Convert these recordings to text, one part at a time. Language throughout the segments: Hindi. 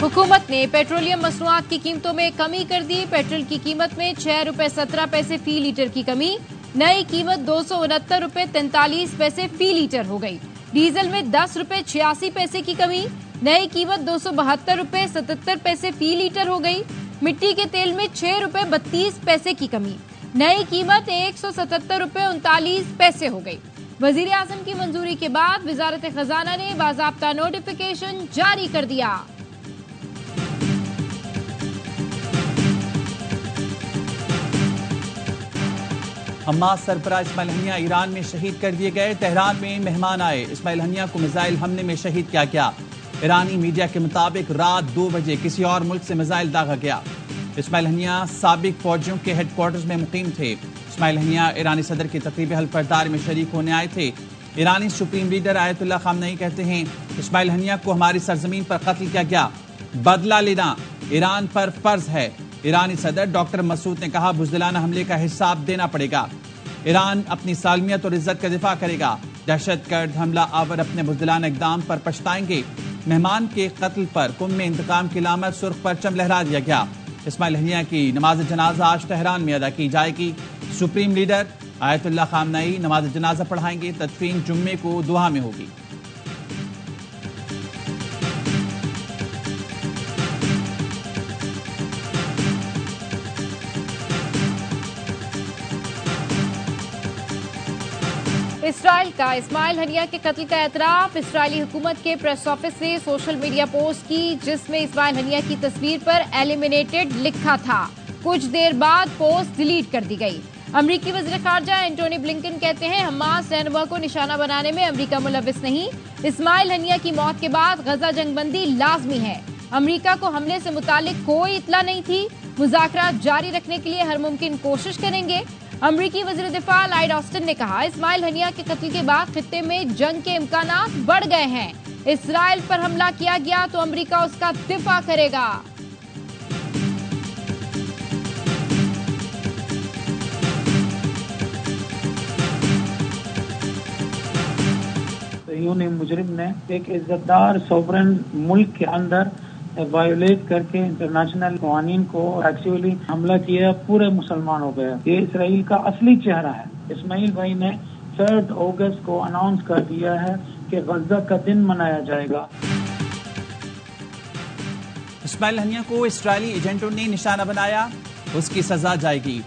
हुकूमत ने पेट्रोलियम मसनूआत की कीमतों में कमी कर दी। पेट्रोल की कीमत में 6 रुपए 17 पैसे फी लीटर की कमी। नई कीमत 269 रुपए 43 पैसे फी लीटर हो गई। डीजल में 10 रुपए 86 पैसे की कमी। नई कीमत 272 रुपए 77 पैसे फी लीटर हो गई। मिट्टी के तेल में 6 रुपए 32 पैसे की कमी। नई कीमत 177 रुपए 39 पैसे हो गई। वजीर आजम की मंजूरी के बाद वजारत खजाना ने बाज़ाब्ता नोटिफिकेशन जारी कर दिया। हमास सरबराह इस्माइल हनिया ईरान में शहीद कर दिए गए। तेहरान में मेहमान आए। इस्माइल हनिया को मिसाइल हमले में शहीद किया गया। ईरानी मीडिया के मुताबिक रात 2 बजे किसी और मुल्क से मिसाइल दागा गया। इस्माइल हनिया साबिक फौजियों के हेडक्वार्टर्स में मुकीम थे। इस्माइल हनिया ईरानी सदर की तकरीब हल्फबरदारी में शरीक होने आए थे। ईरानी सुप्रीम लीडर आयतुल्लाह खामनेई कहते हैं इस्माइल हनिया को हमारी सरजमीन पर कत्ल किया गया, बदला लेना ईरान पर फर्ज है। ईरानी सदर डॉक्टर मसूद ने कहा बुज़दिलाना हमले का हिसाब देना पड़ेगा। ईरान अपनी सालमियत और इज्जत का दिफा करेगा। दहशतगर्द हमला आवर अपने बुज़दिलाना इक़दाम पर पछताएंगे। मेहमान के कत्ल पर कुम में इंतकाम की लामत सुर्ख परचम लहरा दिया गया। इस्माइल हनिया की नमाज जनाजा आज तेहरान में अदा की जाएगी। सुप्रीम लीडर आयतुल्लाह खामनेई नमाज जनाजा पढ़ाएंगे। तदफीन जुम्मे को दुआ में होगी। इसराइल का इस्माइल हनिया के कत्ल का एतराफ। इसराइली हुकूमत के प्रेस ऑफिस ने सोशल मीडिया पोस्ट की जिसमें इस्माइल हनिया की तस्वीर पर एलिमिनेटेड लिखा था। कुछ देर बाद पोस्ट डिलीट कर दी गई। अमरीकी वज़ीर ख़ारजा एंटोनी ब्लिंकन कहते हैं हमास रहनुमा को निशाना बनाने में अमरीका मुलव्विस नहीं। इस्माइल हनिया की मौत के बाद गजा जंगबंदी लाजमी है। अमरीका को हमले से मुतालिक कोई इतला नहीं थी। मुज़ाकरात जारी रखने के लिए हर मुमकिन कोशिश करेंगे। अमरीकी वज़ीर दिफा लॉयड ऑस्टिन ने कहा इस्माइल हनिया के कत्ल के बाद खित्ते में जंग के इम्कानात बढ़ गए हैं। इसराइल पर हमला किया गया तो अमरीका उसका दिफा करेगा। मुजरिम ने एक इज्जतदार सोवरेन मुल्क के अंदर वायोलेट करके इंटरनेशनल कानून को एक्चुअली हमला किया, पूरे मुसलमान हो गया। ये इसराइल का असली चेहरा है। इस्माइल भाई ने 3 अगस्त को अनाउंस कर दिया है कि गजा का दिन मनाया जाएगा। इस्माइल हनिया को इस्राइली एजेंटों ने निशाना बनाया, उसकी सजा जाएगी।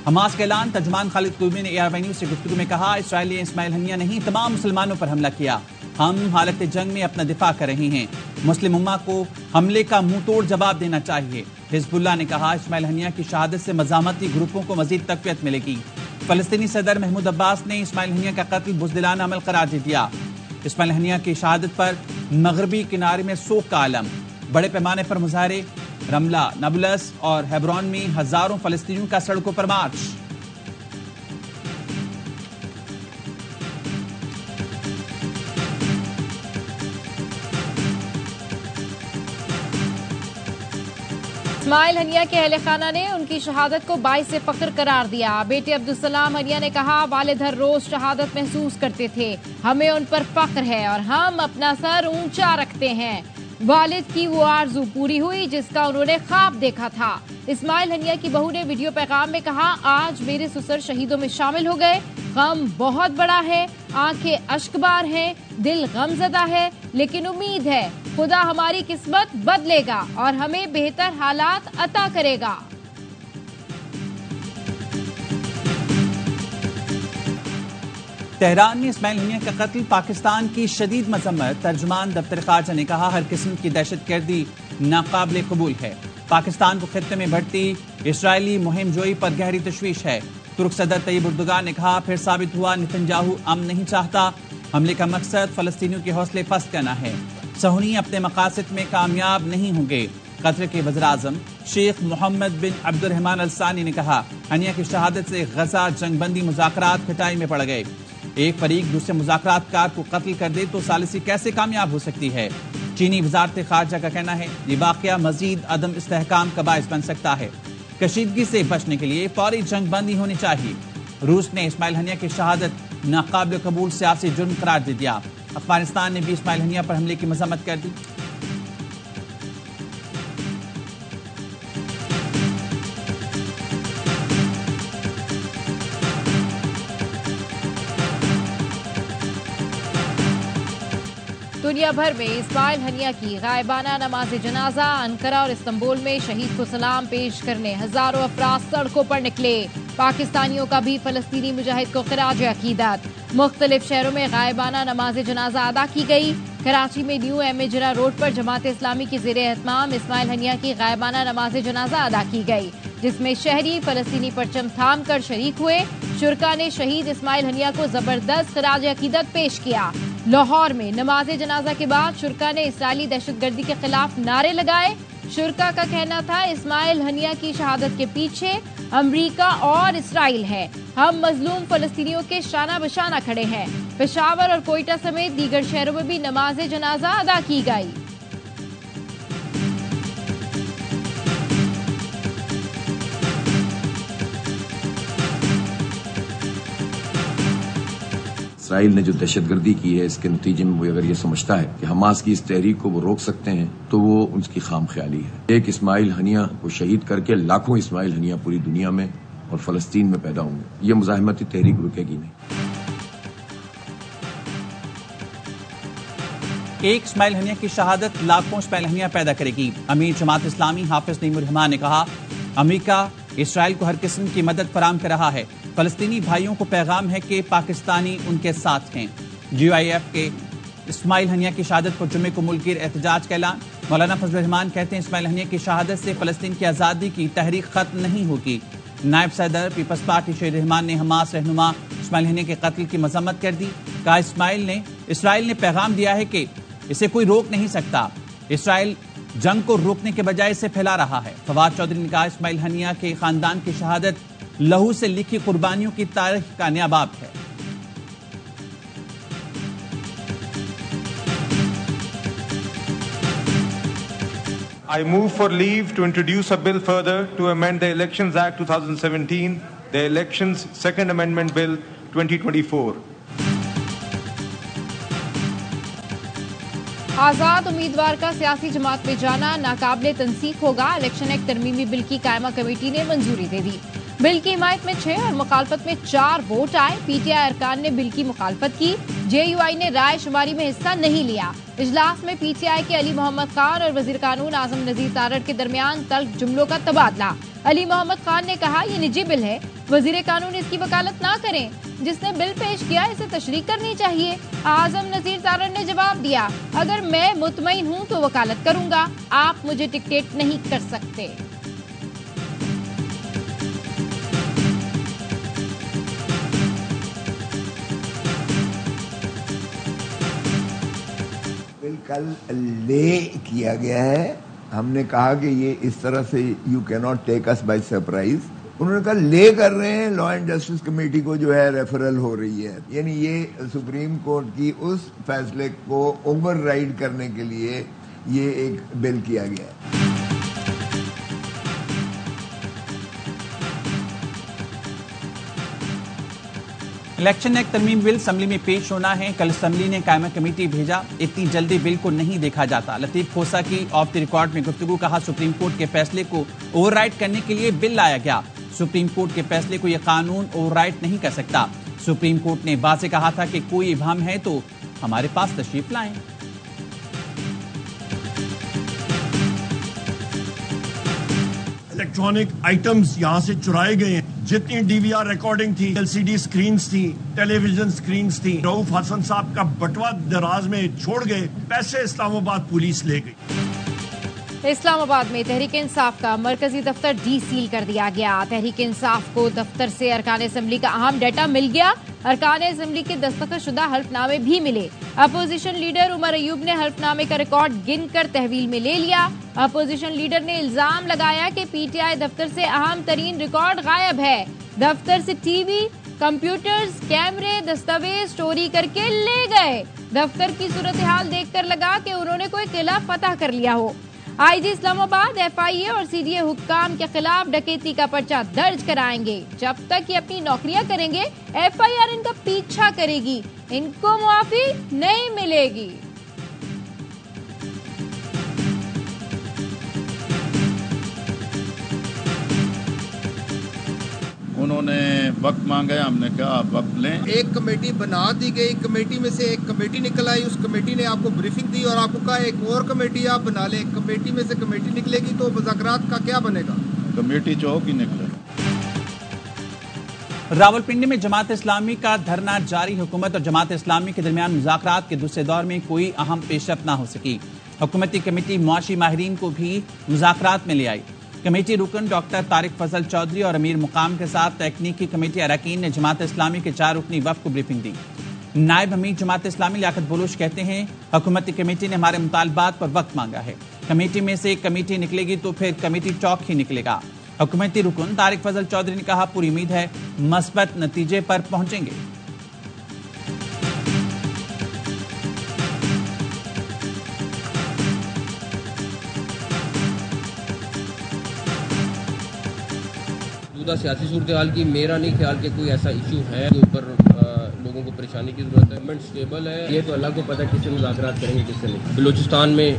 हमास का ऐलान। तर्जुमान खालिद कुरैशी ने ARY न्यूज़ से गुफ्तगू में कहा इसराइली इस्माइल हनिया नहीं तमाम मुसलमानों पर हमला किया। हम हालत जंग में अपना दिफा कर रहे हैं। मुस्लिम उम्मा को हमले का मुंह तोड़ जवाब देना चाहिए। हिजबुल्लाह ने कहा इस्माइल हनिया की शहादत से मज़ामती ग्रुपों को मजीद तक़वियत मिलेगी। फ़लस्तीनी सदर महमूद अब्बास ने इस्माइल हनिया का कत्ल बुज़दिलाना अमल करार दे दिया। इस्माइल हनिया की शहादत पर मगरबी किनारे में सोग का आलम। बड़े पैमाने पर मुजाहरे। रमला, नाबुलस और हेब्रोन में हजारों फ़लस्तीनियों का सड़कों पर मार्च। इस्माइल हनिया के अहले खाना ने उनकी शहादत को बाइस फ़ख्र करार दिया। बेटे अब्दुलसलाम हनिया ने कहा वालिद हर रोज शहादत महसूस करते थे, हमें उन पर फख्र है और हम अपना सर ऊंचा रखते हैं। वालिद की वो आरज़ू पूरी हुई जिसका उन्होंने ख्वाब देखा था। इस्माइल हनिया की बहू ने वीडियो पैगाम में कहा आज मेरे ससुर शहीदों में शामिल हो गए। गम बहुत बड़ा है, आंखें अश्कबार हैं, दिल गमज़दा है, लेकिन उम्मीद है खुदा हमारी किस्मत बदलेगा और हमें बेहतर हालात अता करेगा। तेहरान में इस्माइल हनिया का कत्ल पाकिस्तान की शदीद मजम्मत। तर्जुमान दफ्तर ख़ारजा ने कहा हर किस्म की दहशतगर्दी नाकाबिल कबूल है। पाकिस्तान को खित्ते में बढ़ती इसराइली मुहिम जोई पर गहरी तशवीश है। तुर्क सदर तैयब उर्दुगान ने कहा फिर साबित हुआ नेतन्याहू अमन नहीं चाहता। हमले का मकसद फलस्तीनियों के हौसले पस्त करना है। सहूनी अपने मकासद में कामयाब नहीं होंगे। कतर के वज़ीर-ए-आज़म शेख मोहम्मद बिन अब्दुर्रहमान अल सानी ने कहा हनिया की शहादत से गजा जंगबंदी मुज़ाकरात खटाई में पड़ गए। एक फरीक दूसरे मुज़ाकरातकार को कत्ल कर दे तो सालिसी कैसे कामयाब हो सकती है। चीनी वज़ारत ख़ारजा का कहना है ये वाक़या मज़ीद अदम इस्तेहकाम का बाइस बन सकता है। कशीदगी से बचने के लिए फौरी जंगबंदी होनी चाहिए। रूस ने इस्माइल हनिया की शहादत नाकाबिल कबूल सियासी जुर्म करार दे दिया। अफगानिस्तान ने भी इस्माइल हनिया पर हमले की मजम्मत कर दी। दुनिया भर में इस्माइल हनिया की गायबाना नमाज जनाजा। अंकारा और इस्तांबुल में शहीद को सलाम पेश करने हजारों अफराद सड़कों पर निकले। पाकिस्तानियों का भी फलस्तीनी मुजाहिद को खिराज अकीदत। मुख्तलिफ शहरों में गायबाना नमाज जनाजा अदा की गई। कराची में न्यू एमेजरा रोड पर जमात इस्लामी की ज़ेरे एहतमाम इस्माइल हनिया की गायबाना नमाज जनाजा अदा की गई, जिसमें शहरी फलस्तीनी परचम थाम कर शरीक हुए। शुरका ने शहीद इस्माइल हनिया को जबरदस्त खिराज अकीदत पेश किया। लाहौर में नमाज जनाजा के बाद शुरका ने इस्राइली दहशतगर्दी के खिलाफ नारे लगाए। शुरका का कहना था, इस्माइल हनिया की शहादत के पीछे अमरीका और इसराइल है। हम मजलूम फलस्तीनियों के शाना बशाना खड़े हैं। पेशावर और कोयटा समेत दीगर शहरों में भी नमाज जनाजा अदा की गई। इसराइल ने जो दहशतगर्दी की है, इसके नतीजे में वो अगर ये समझता है कि हमास की इस तहरीक को वो रोक सकते हैं, तो वो उसकी खाम ख्याली है। एक इस्माइल हनिया को शहीद करके लाखों इस्माइल हनिया पूरी दुनिया में और फलस्तीन में पैदा होंगे। ये मुजाहिमती तहरीक रुकेगी नहीं। एक इस्माइल हनिया की शहादत लाखों इस्माइल हनिया पैदा करेगी। अमीर जमात इस्लामी हाफिज नईमुर रहमान ने कहा, अमेरिका इसराइल को हर किस्म की मदद फराम कर रहा है। फलस्तीनी भाइयों को पैगाम है कि पाकिस्तानी उनके साथ हैं। GIF के इस्माइल हनिया की शहादत पर जुमे को मुल्की एहतजाज का ऐलान। मौलाना फजलुर रहमान कहते हैं, इस्माइल हनिया की शहादत से फलस्तीन की आज़ादी की तहरीक खत्म नहीं होगी। नायब सदर पीपल्स पार्टी शेर रहमान ने हमास रहनुमा इस्माइल हनिया के कत्ल की मजम्मत कर दी। कहा, इसराइल ने पैगाम दिया है कि इसे कोई रोक नहीं सकता। इसराइल जंग को रोकने के बजाय इसे फैला रहा है। फवाद चौधरी ने कहा, इस्माइल हनिया के खानदान की शहादत लहू से लिखी कुर्बानियों की तारीख का नया बाब है। I move for leave to introduce a bill further to amend the Elections Act 2017, the Elections Second Amendment Bill 2024. आजाद उम्मीदवार का सियासी जमात में जाना नाकाबिले तनसीख होगा। इलेक्शन एक्ट तरमीमी बिल की कायमा कमेटी ने मंजूरी दे दी। बिल की हिमायत में 6 और मुखालफत में 4 वोट आए। PTI अरकान ने बिल की मुखालफत की। JUI ने राय शुमारी में हिस्सा नहीं लिया। इजलास में PTI के अली मोहम्मद खान और वजीर कानून आजम नजीर तारड़ के दरमियान तल्ख जुमलों का तबादला। अली मोहम्मद खान ने कहा, ये निजी बिल है, वजीर कानून इसकी वकालत ना करें। जिसने बिल पेश किया इसे तशरीह करनी चाहिए। आजम नजीर तारड़ ने जवाब दिया, अगर मैं मुतमईन हूँ तो वकालत करूंगा, आप मुझे डिक्टेट नहीं कर सकते। कल ले किया गया है। हमने कहा कि ये इस तरह से you can not take us by surprise. उन्होंने कहा ले कर रहे हैं, लॉ एंड जस्टिस कमेटी को जो है रेफरल हो रही है, यानी ये सुप्रीम कोर्ट की उस फैसले को ओवरराइड करने के लिए ये एक बिल किया गया है। इलेक्शन एक्ट तरमीम बिल असम्बली में पेश होना है। कल असम्बली ने कायमा कमेटी भेजा। इतनी जल्दी बिल को नहीं देखा जाता। लतीफ खोसा की ऑफ द रिकॉर्ड में गुफ्तगू। कहा, सुप्रीम कोर्ट के फैसले को ओवरराइड करने के लिए बिल लाया गया। सुप्रीम कोर्ट के फैसले को यह कानून ओवरराइड नहीं कर सकता। सुप्रीम कोर्ट ने वाज़ेह कहा था कि कोई इबाहम है तो हमारे पास तशरीफ लाएं। इलेक्ट्रॉनिक आइटम्स यहाँ से चुराए गए हैं। जितनी DVR रिकॉर्डिंग थी, LCD स्क्रीन्स थी, टेलीविजन स्क्रीन्स थी, रऊफ हसन साहब का बटवा दराज में छोड़ गए, पैसे इस्लामाबाद पुलिस ले गई। इस्लामाबाद में तहरीक इंसाफ का मरकजी दफ्तर डीसील कर दिया गया। तहरीक इंसाफ को दफ्तर से अरकान असेंबली का अहम डाटा मिल गया। अरकान असेंबली के दस्तखतशुदा हल्फनामे भी मिले। अपोजिशन लीडर उमर अयूब ने हल्फनामे का रिकॉर्ड गिनकर तहवील में ले लिया। अपोजिशन लीडर ने इल्जाम लगाया कि PTI दफ्तर से अहम तरीन रिकॉर्ड गायब है। दफ्तर से TV, कंप्यूटर्स, कैमरे, दस्तावेज चोरी करके ले गए। दफ्तर की सूरत हाल देखकर लगा कि उन्होंने कोई किला फतह कर लिया हो। IG इस्लामाबाद FIA और CDA हुक्काम के खिलाफ डकैती का पर्चा दर्ज कराएंगे। जब तक ये अपनी नौकरियां करेंगे, FIR इनका पीछा करेगी, इनको मुआफी नहीं मिलेगी। उन्होंने वक्त मांगा है, हमने कहा आप वक्त लें। एक कमेटी बना दी गई, कमेटी में से एक कमेटी निकल आई, उस कमेटी ने आपको ब्रीफिंग दी और आपको कहा एक और कमेटी आप बना लें। कमेटी में से कमेटी निकलेगी तो मुज़ाकरात का क्या बनेगा? कमेटी जो होगी निकले। रावलपिंडी में जमात इस्लामी का धरना जारी। हुकूमत और जमात इस्लामी के दरमियान मुज़ाकरात के दूसरे दौर में कोई अहम पेशरफ ना हो सकी। हुकूमती कमेटी मुआशी माहिरीन को भी मुज़ाकरात में ले आई। कमेटी रुकन डॉक्टर तारिक फजल चौधरी और अमीर मुकाम के साथ तकनीकी कमेटी अरकान ने जमात इस्लामी के 4 रुकनी वफ़द को ब्रीफिंग दी। नायब अमीर जमात इस्लामी लियाकत बलोच कहते हैं, हुकूमती कमेटी ने हमारे मुतालबात पर वक्त मांगा है। कमेटी में से एक कमेटी निकलेगी तो फिर कमेटी टॉक ही निकलेगा। हुकूमती रुकन तारिक फजल चौधरी ने कहा, पूरी उम्मीद है मस्बत नतीजे पर पहुंचेंगे। सियासी सूरत हाल की मेरा नहीं ख्याल कि कोई ऐसा इशू है के ऊपर लोगों को परेशानी की जरूरत है। गवर्नमेंट स्टेबल है, ये तो अल्लाह को पता है किससे मुज़ाकरात करेंगे किससे नहीं। बलूचिस्तान में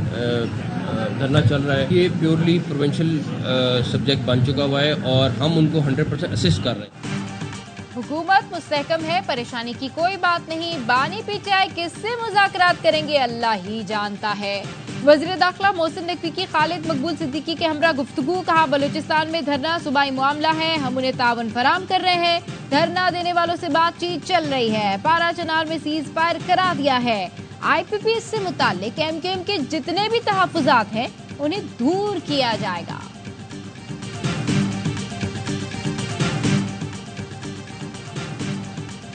धरना चल रहा है, ये प्योरली प्रोविंशियल सब्जेक्ट बन चुका हुआ है और हम उनको 100% असिस्ट कर रहे हैं। हुकूमत मुस्तहकम है, परेशानी की कोई बात नहीं। बानी पीटीआई किससे मुज़ाकरात करेंगे अल्लाह ही जानता है। वज़ीर दाखिला मोहसिन नकवी की खालिद मकबूल सिद्दीकी के हमरा गुफ्तगू। कहा, बलूचिस्तान में धरना सूबाई मामला है, हम उन्हें तावन फराम कर रहे हैं। धरना देने वालों से बातचीत चल रही है। पारा चनार में सीज फायर करा दिया है। IPPS से मुताल्लिक MKM के जितने भी तहफ़्फ़ुज़ात हैं उन्हें दूर किया जाएगा।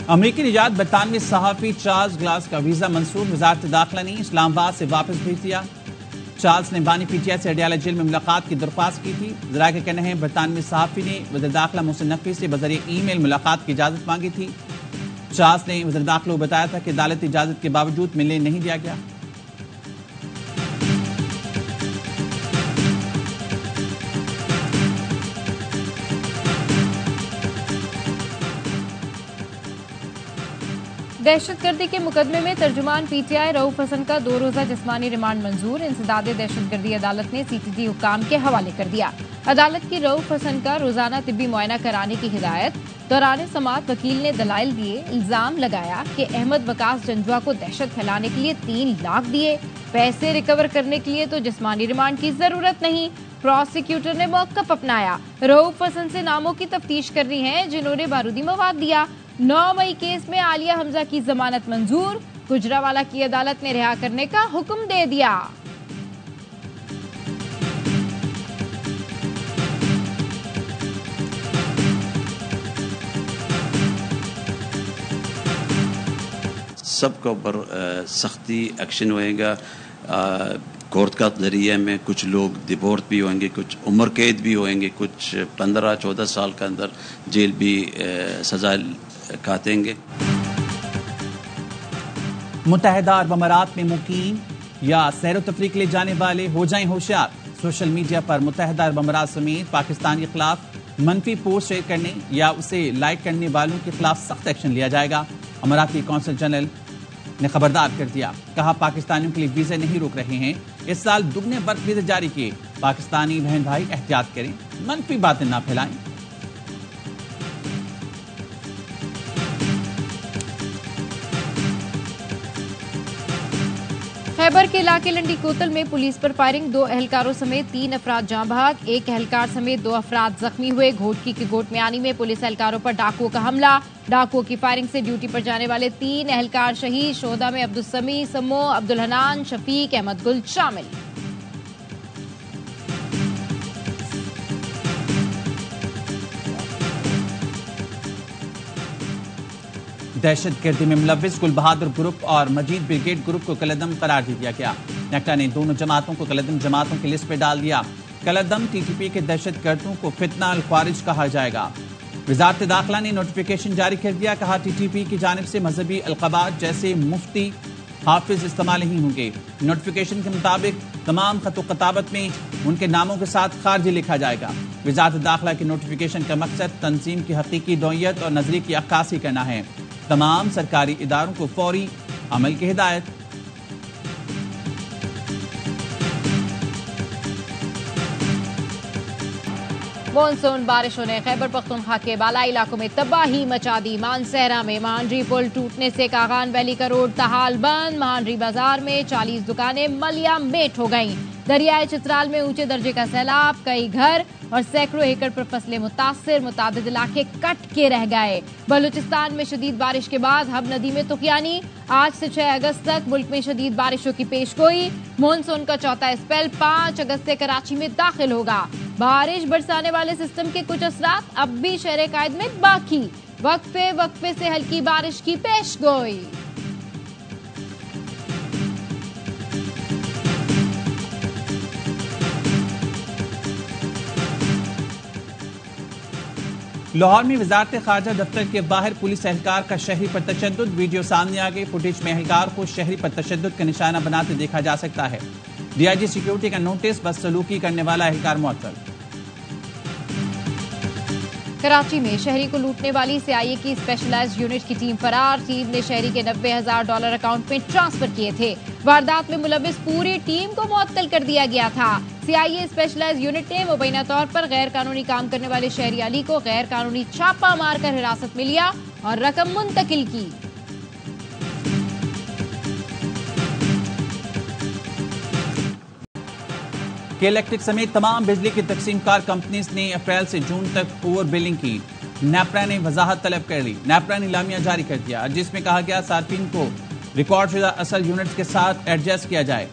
अमरीकी निजात बरतानवी सहाफ़ी चार्ल्स ग्लास का वीज़ा मंसूर। वज़ारत दाखिला ने इस्लामाबाद से वापस भेज दिया। चार्ल्स ने बानी पीटीआई से अडियाला जेल में मुलाकात की दरख्वास्त की थी। ज़रा का कहना है, बरतानवी सहाफ़ी ने वज़ीर दाखिला मोहसिन नकवी से बज़रिए ईमेल मुलाकात की इजाज़त मांगी थी। चार्ल्स ने वज़ीर दाखिला को बताया था कि अदालती इजाज़त के बावजूद मिलने नहीं दिया गया। दहशतगर्दी के मुकदमे में तर्जुमान पीटीआई रऊफ हसन का 2 रोजा जिस्मानी रिमांड मंजूर। इंसदाद दहशतगर्दी अदालत ने CTD हुकाम के हवाले कर दिया। अदालत की रऊफ हसन का रोजाना तिब्बी मुआयना कराने की हिदायत। दौरान समाअत वकील ने दलाइल दिए। इल्जाम लगाया कि अहमद वकास जंजुआ को दहशत फैलाने के लिए 3 लाख दिए। पैसे रिकवर करने के लिए तो जिस्मानी रिमांड की जरूरत नहीं। प्रोसिक्यूटर ने मौकफ अपनाया। रऊफ हसन से नामों की तफ्तीश कर रही है जिन्होंने बारूदी मवाद दिया। 9 मई केस में आलिया हमजा की जमानत मंजूर। गुजरावाला की अदालत ने रिहा करने का हुक्म दे दिया। सबके ऊपर सख्ती एक्शन होएगा। कोर्ट का जरिए में कुछ लोग डिपोर्ट भी होंगे, कुछ उम्र कैद भी होंगे, कुछ 15-14 साल के अंदर जेल भी सजा काटेंगे। मुत्तहिदा अरब अमारात में मुकीम या सैर तफरीक के लिए जाने वाले हो जाएं होशियार। सोशल मीडिया पर मुत्तहिदा अरब अमारात समेत पाकिस्तान के खिलाफ मनफी पोस्ट शेयर करने या उसे लाइक करने वालों के खिलाफ सख्त एक्शन लिया जाएगा। अमाराती कौंसल जनरल ने खबरदार कर दिया। कहा, पाकिस्तानियों के लिए वीजे नहीं रोक रहे हैं। इस साल दुगने वर्क वीजे जारी किए। पाकिस्तानी बहन भाई एहतियात करें, मनफी बातें ना फैलाएं। खैबर के इलाके लंडी कोतल में पुलिस पर फायरिंग। 2 एहलकारों समेत 3 अफराद जाँ बहक। 1 एहलकार समेत 2 अफराद जख्मी हुए। घोटकी के गोट मियानी में पुलिस एहलकारों पर डाकुओं का हमला। डाकुओं की फायरिंग से ड्यूटी पर जाने वाले 3 एहलकार शहीद। शोहदा में अब्दुल समी, सम्मो, अब्दुल हनान, शफीक, अहमद गुल शामिल। दहशतगर्दी में मुलव्विस गुल बहादुर ग्रुप और मजीद ब्रिगेड ग्रुप को कलदम करार दे दिया गया। नेक्टा ने दोनों जमातों को कलदम जमातों की लिस्ट पर डाल दिया। कलदम TTP के दहशतगर्दों को फितना अल ख्वारिज कहा जाएगा। वजारत दाखिला ने नोटिफिकेशन जारी कर दिया। कहा, TTP की जानिब से मजहबी अलक़ाबात जैसे मुफ्ती हाफिज इस्तेमाल नहीं होंगे। नोटिफिकेशन के मुताबिक तमाम खत खताबत में उनके नामों के साथ खारजी लिखा जाएगा। वजारत दाखिला के नोटिफिकेशन का मकसद तंजीम की हकीकी नौइयत और नजरिए की अक्कासी करना है। तमाम सरकारी इदारों को फौरी अमल की हिदायत। मॉनसून बारिशों ने खैबर पख्तूनख्वा के बालाई इलाकों में तबाही मचा दी। मानसहरा में महानरी पुल टूटने से कागान वैली का रोड तहाल बंद। महानरी बाजार में 40 दुकानें मलिया मेट हो गईं। दरियाए चित्राल में ऊंचे दर्जे का सैलाब, कई घर और सैकड़ों एकड़ पर फसलें मुतासिर, मुतादिद इलाके कट के रह गए। बलूचिस्तान में शदीद बारिश के बाद हब नदी में तुगयानी। आज से 6 अगस्त तक मुल्क में शदीद बारिशों की पेशगोई। मानसून का चौथा स्पेल 5 अगस्त से कराची में दाखिल होगा। बारिश बरसाने वाले सिस्टम के कुछ असरात अब भी शहर कायद में बाकी। वक्फे से हल्की बारिश की पेशगोई। लाहौर में वजारत खारजा दफ्तर के बाहर पुलिस एहलकार का शहरी पर तशद्दुद। वीडियो सामने आ गई। फुटेज में एहलकार को शहरी पर तशद्दुद का निशाना बनाते देखा जा सकता है। डीआईजी सिक्योरिटी का नोटिस, बदसलूकी करने वाला एहलकार मुअत्तल। कराची में शहरी को लूटने वाली सीआईए की स्पेशलाइज्ड यूनिट की टीम फरार। टीम ने शहरी के $90,000 अकाउंट में ट्रांसफर किए थे। वारदात में मुलविस पूरी टीम को मुअत्तल कर दिया गया था। सीआईए स्पेशलाइज्ड यूनिट ने मुबैना तौर पर गैर कानूनी काम करने वाले शहरी अली को गैर कानूनी छापा मारकर हिरासत में लिया और रकम मुंतकिल की। के इलेक्ट्रिक समेत तमाम बिजली की तकसीमकार कंपनीज ने अप्रैल से जून तक ओवर बिलिंग की। नेपरा ने वजाहत तलब कर ली। नेपरा ने इलामिया जारी कर दिया जिसमें कहा गया सार्फिन को रिकॉर्ड शुदा असल यूनिट्स के साथ एडजस्ट किया जाए।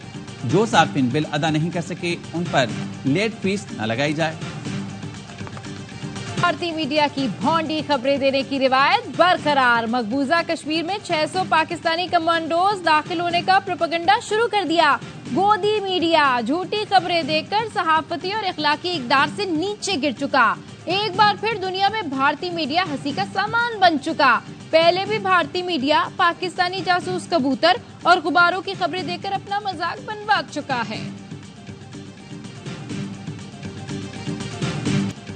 जो सार्फिन बिल अदा नहीं कर सके उन पर लेट फीस न लगाई जाए। भारतीय मीडिया की भौंडी खबरें देने की रिवायत बरकरार। मकबूजा कश्मीर में 600 पाकिस्तानी कमांडोज दाखिल होने का प्रोपेगेंडा शुरू कर दिया। गोदी मीडिया झूठी खबरें देकर सहाफती और इखलाकी इकदार से नीचे गिर चुका। एक बार फिर दुनिया में भारतीय मीडिया हंसी का सामान बन चुका। पहले भी भारतीय मीडिया पाकिस्तानी जासूस कबूतर और गुब्बारों की खबरें देकर अपना मजाक बनवा चुका है।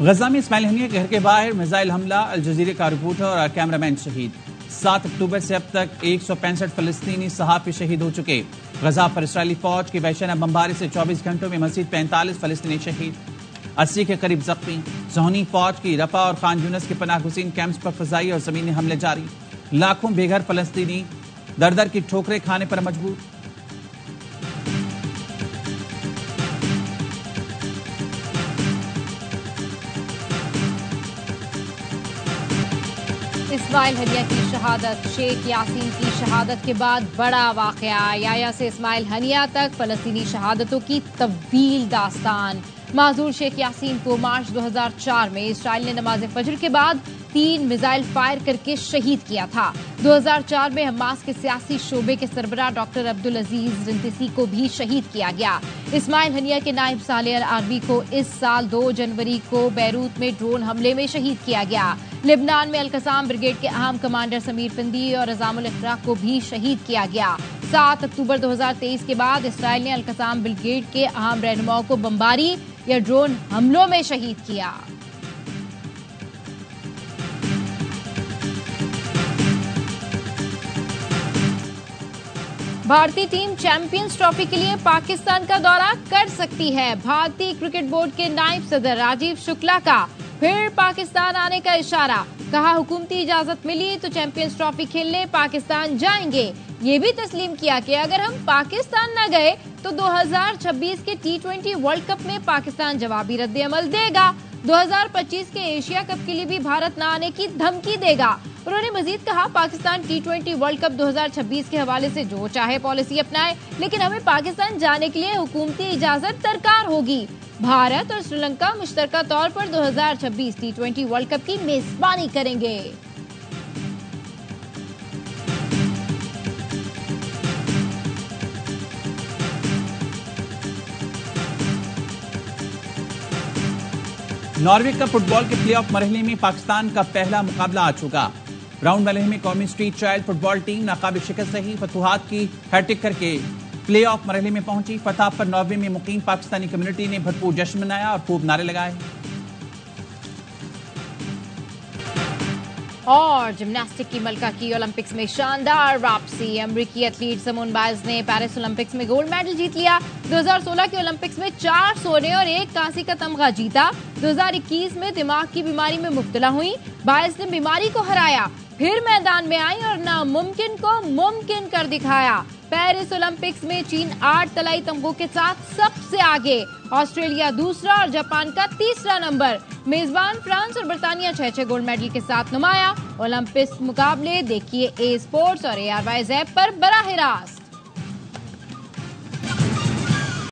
गजा में इस्माइल हनिया के घर के बाहर मिसाइल हमला, अल जजीरे का रिपोर्टर और कैमरामैन शहीद। 7 अक्टूबर से अब तक 165 फलस्तीनी सहाफी शहीद हो चुके। गजा पर इस्राएली फौज की वहशना बमबारी से 24 घंटों में मजीद 45 फलस्तीनी शहीद, 80 के करीब जख्मी। सोहनी फौज की रफा और खान यूनिस के पनाह गुज़ीन कैंप्स पर फजाई और जमीनी हमले जारी। लाखों बेघर फलस्तीनी दर दर की ठोकरें खाने पर मजबूर। इस्माइल हनिया की शहादत, शेख यासीन की शहादत के बाद बड़ा वाकया। याया से इस्माइल हनिया तक फलस्तीनी शहादतों की तवील दास्तान। माजूर शेख यासीन को मार्च 2004 में इसराइल ने नमाज फजर के बाद 3 मिसाइल फायर करके शहीद किया था। 2004 में हमास के सियासी शोबे के सरबराह डॉक्टर अब्दुल अजीज रिंतिसी को भी शहीद किया गया। इस्माइल हनिया के नायब सालेह अल आरबी को इस साल 2 जनवरी को बैरूत में ड्रोन हमले में शहीद किया गया। लिबनान में अल-कसाम ब्रिगेड के अहम कमांडर समीर पिंदी और अज़ामुल इखराक को भी शहीद किया गया। 7 अक्टूबर 2023 के बाद इसराइल ने अल-कसाम ब्रिगेड के अहम रहनुमाओं को बमबारी या ड्रोन हमलों में शहीद किया। भारतीय टीम चैंपियंस ट्रॉफी के लिए पाकिस्तान का दौरा कर सकती है। भारतीय क्रिकेट बोर्ड के नायब सदर राजीव शुक्ला का फिर पाकिस्तान आने का इशारा। कहा हुकूमती इजाजत मिली तो चैंपियंस ट्रॉफी खेलने पाकिस्तान जाएंगे। ये भी तस्लीम किया कि अगर हम पाकिस्तान न गए तो 2026 के T20 वर्ल्ड कप में पाकिस्तान जवाबी रद्द-ए-अमल देगा। 2025 के एशिया कप के लिए भी भारत न आने की धमकी देगा। उन्होंने मजीद कहा पाकिस्तान T20 वर्ल्ड कप 2026 के हवाले से जो चाहे पॉलिसी अपनाए, लेकिन हमें पाकिस्तान जाने के लिए हुकूमती इजाजत दरकार होगी। भारत और श्रीलंका मुश्तरका तौर पर 2026 T20 वर्ल्ड कप की मेजबानी करेंगे। नॉर्वे कप फुटबॉल के प्लेऑफ मरहले में पाकिस्तान का पहला मुकाबला आ चुका। राउंड मरहले में कौमी स्ट्रीट चाइल्ड फुटबॉल टीम नाकाबिल शिकस्त रही। फतुहात की हैट्रिक करके प्लेऑफ मरहले में पहुंची। फतह पर नॉर्वे में मुकीम पाकिस्तानी कम्युनिटी ने भरपूर जश्न मनाया और खूब नारे लगाए। और जिम्नास्टिक की मलका की ओलंपिक्स में शानदार वापसी। अमेरिकी एथलीट सिमोन बाइल्स ने पेरिस ओलंपिक्स में गोल्ड मेडल जीत लिया। 2016 के ओलंपिक्स में 4 सोने और 1 कांसी का तमगा जीता। 2021 में दिमाग की बीमारी में मुब्तला हुई, 22 ने बीमारी को हराया, फिर मैदान में आई और नामुमकिन को मुमकिन कर दिखाया। पेरिस ओलंपिक्स में चीन 8 तलाई तमगों के साथ सबसे आगे, ऑस्ट्रेलिया दूसरा और जापान का तीसरा नंबर। मेजबान फ्रांस और बर्तानिया 6-6 गोल्ड मेडल के साथ नुमाया। ओलंपिक्स मुकाबले देखिए ए स्पोर्ट्स और ARY ऐप पर बराह रास्त।